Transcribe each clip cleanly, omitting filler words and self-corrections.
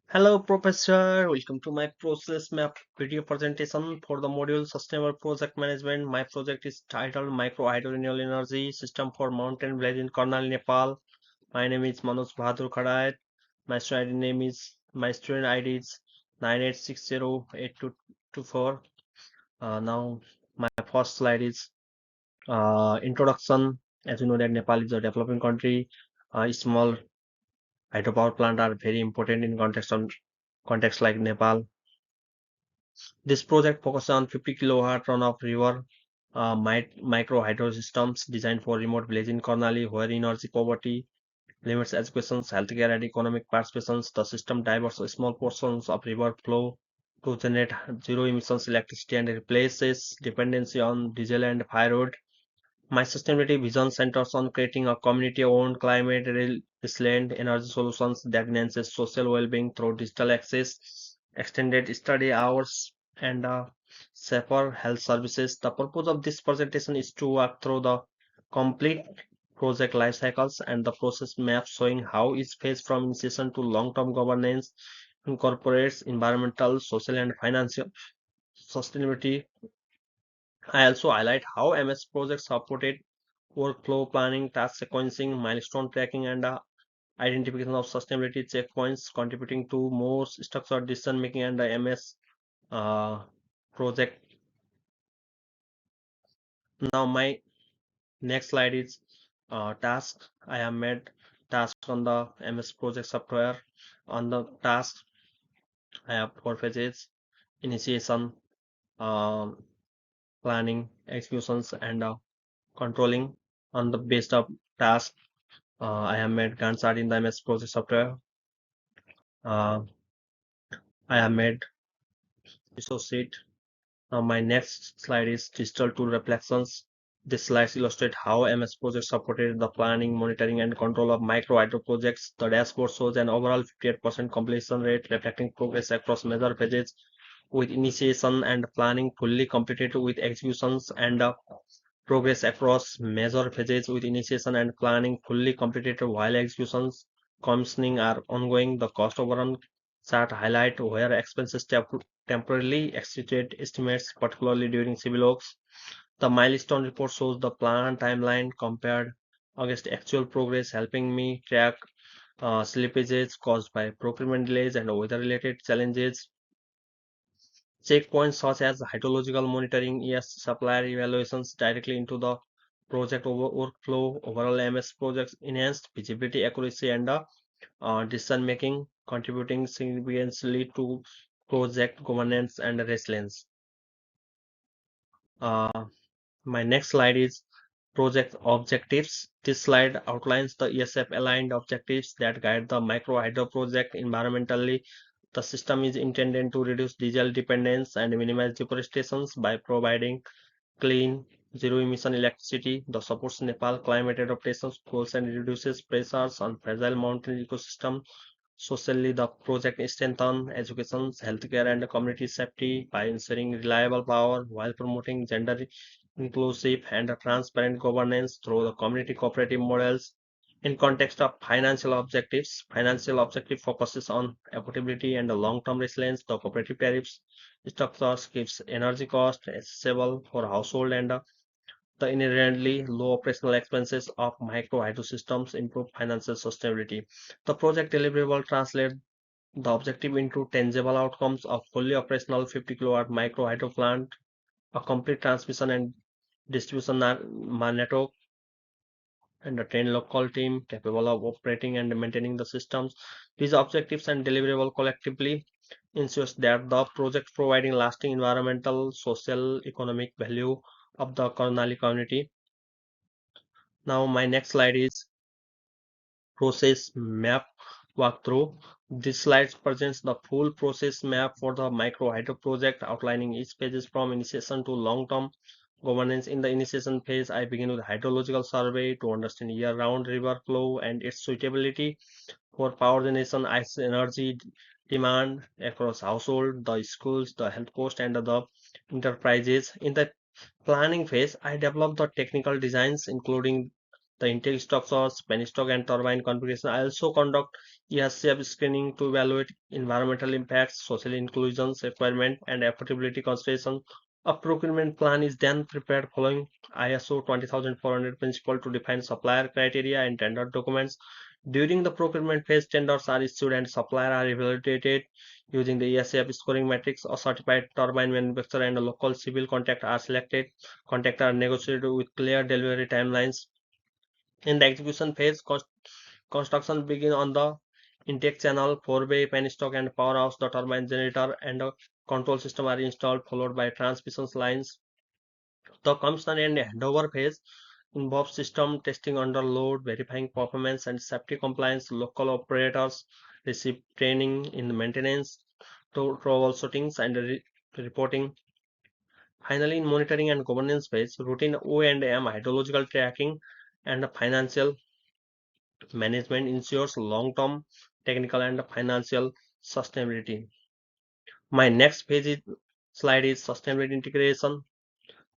Hello, Professor. Welcome to my process map video presentation for the module Sustainable Project Management. My project is titled Micro Hydro Renewable Energy System for Mountain Village in Karnali, Nepal. My name is Manoj Bahadur Khadayat. My student ID is 98608224. Now, my first slide is introduction. As you know, that Nepal is a developing country. Small hydropower plants are very important in context like Nepal. This project focuses on 50 kilowatt run-off river micro hydro systems designed for remote village in Karnali where energy poverty limits education, healthcare, and economic participation. The system diverts small portions of river flow to generate zero emissions electricity and replaces dependency on diesel and firewood. My sustainability vision centers on creating a community-owned, climate-resilient energy solutions that enhances social well-being through digital access, extended study hours, and safer health services. The purpose of this presentation is to walk through the complete project life cycles and the process maps showing how each phase from initiation to long-term governance incorporates environmental, social, and financial sustainability. I also highlight how MS projects supported workflow planning, task sequencing, milestone tracking, and identification of sustainability checkpoints, contributing to more structured decision making and the MS uh, project. Now, my next slide is task. I have made task on the MS project software. On the task, I have four phases: initiation, um, planning, executions, and controlling. On the based of task, I have made Gantt chart in the MS project software. Uh, I have made dissociate. Now my next slide is digital tool reflections. This slide illustrates how MS Project supported the planning, monitoring, and control of micro hydro projects. The dashboard shows an overall 58% completion rate, reflecting progress across major phases, with initiation and planning fully completed, with executions and progress across major phases, with initiation and planning fully completed, while executions commissioning are ongoing. The cost overrun chart highlight where expenses temporarily exceeded estimates, particularly during civil works. The milestone report shows the plan timeline compared against actual progress, helping me track slippages caused by procurement delays and weather-related challenges. Checkpoints such as hydrological monitoring, yes, supplier evaluations directly into the project workflow. Overall, MS projects enhanced visibility, accuracy, and decision making, contributing significantly to project governance and resilience. Uh, my next slide is project objectives. This slide outlines the ESF aligned objectives that guide the micro hydro project environmentally. The system is intended to reduce diesel dependence and minimize deforestation by providing clean, zero emission electricity. The supports Nepal climate adaptation goals and reduces pressures on fragile mountain ecosystem. Socially, the project strengthens education, healthcare, and community safety by ensuring reliable power while promoting gender inclusive and transparent governance through the community cooperative models. In context of financial objective focuses on affordability and long-term resilience. The cooperative tariffs structures keeps energy cost accessible for household and the inherently low operational expenses of micro hydro systems improve financial sustainability. The project deliverable translate the objective into tangible outcomes of fully operational 50 kilowatt micro hydro plant, a complete transmission and distribution network, and a trained local team capable of operating and maintaining the systems. These objectives and deliverable collectively ensures that the project providing lasting environmental, social, economic value of the Karnali community. Now my next slide is process map walkthrough. This slide presents the full process map for the micro hydro project, outlining each phases from initiation to long-term governance. In the initiation phase, I begin with hydrological survey to understand year-round river flow and its suitability for power generation, ice energy demand across household, the schools, the health post, and the enterprises. In the planning phase, I develop the technical designs, including the intake structures, penstock and turbine configuration. I also conduct ESCF screening to evaluate environmental impacts, social inclusions, requirement, and affordability considerations. A procurement plan is then prepared following ISO 20400 principle to define supplier criteria and tender documents. During the procurement phase, tenders are issued and suppliers are evaluated using the ESCF scoring matrix. A certified turbine manufacturer and a local civil contractor are selected. Contractors are negotiated with clear delivery timelines. In the execution phase, construction begins on the intake channel, forebay, penstock, and powerhouse. The turbine generator and a control system are installed, followed by transmission lines. The commissioning and handover phase involves system testing under load, verifying performance and safety compliance. Local operators receive training in maintenance, troubleshootings, and reporting. Finally, in monitoring and governance phase, routine O&M, hydrological tracking, and financial management ensures long-term technical and financial sustainability. My next slide is sustainability integration.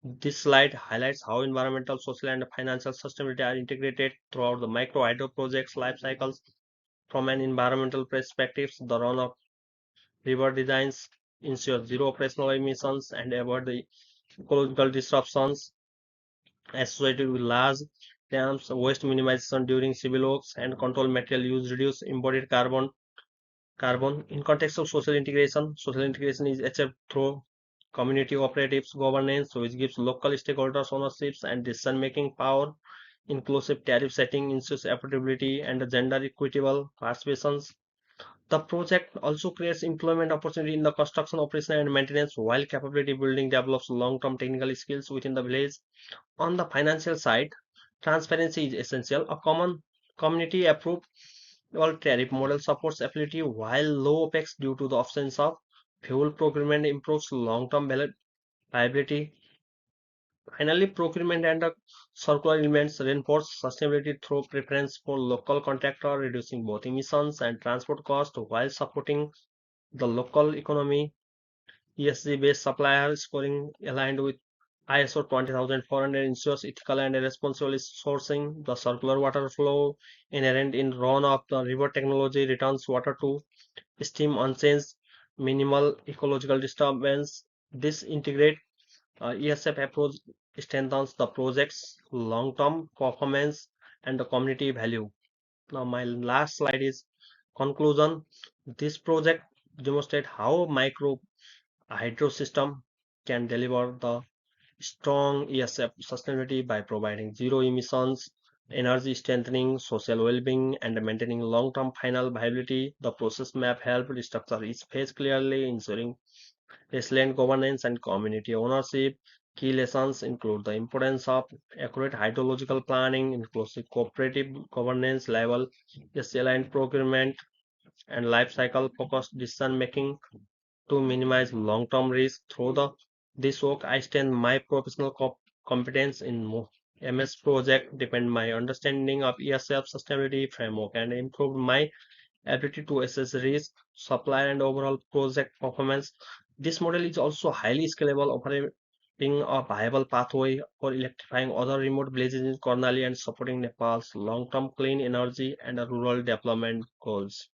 This slide highlights how environmental, social, and financial sustainability are integrated throughout the micro hydro project's life cycles. From an environmental perspective, the run of river designs ensure zero operational emissions and avoid the ecological disruptions associated with large dams, waste minimization during civil works, and control material use reduce embodied carbon. In context of social integration is achieved through community cooperatives governance, which gives local stakeholders ownerships and decision-making power. Inclusive tariff setting ensures affordability and gender equitable participations. The project also creates employment opportunity in the construction, operation, and maintenance, while capability building develops long-term technical skills within the village. On the financial side, transparency is essential. A common community approved tariff model supports ability, while low OPEX due to the absence of fuel procurement improves long-term viability. Finally, procurement and circular elements reinforce sustainability through preference for local contractor, reducing both emissions and transport costs while supporting the local economy. ESG-based supplier scoring aligned with ISO 20400 ensures ethical and responsible sourcing. The circular water flow inherent in run-of the river technology returns water to stream unchanged, minimal ecological disturbance. This integrate ESF approach strengthens the project's long-term performance and the community value. Now, my last slide is conclusion. This project demonstrates how micro hydro system can deliver the strong ESF sustainability by providing zero emissions, energy strengthening, social well-being, and maintaining long-term final viability. The process map helped structure each phase clearly, ensuring resilient governance and community ownership. Key lessons include the importance of accurate hydrological planning, inclusive cooperative governance level, aligned procurement, and life cycle focused decision making to minimize long-term risk. Through this work, I strengthen my professional competence in MS project, deepened my understanding of ESF sustainability framework, and improved my ability to assess risk, supply, and overall project performance. This model is also highly scalable, offering a viable pathway for electrifying other remote villages in Karnali and supporting Nepal's long-term clean energy and rural development goals.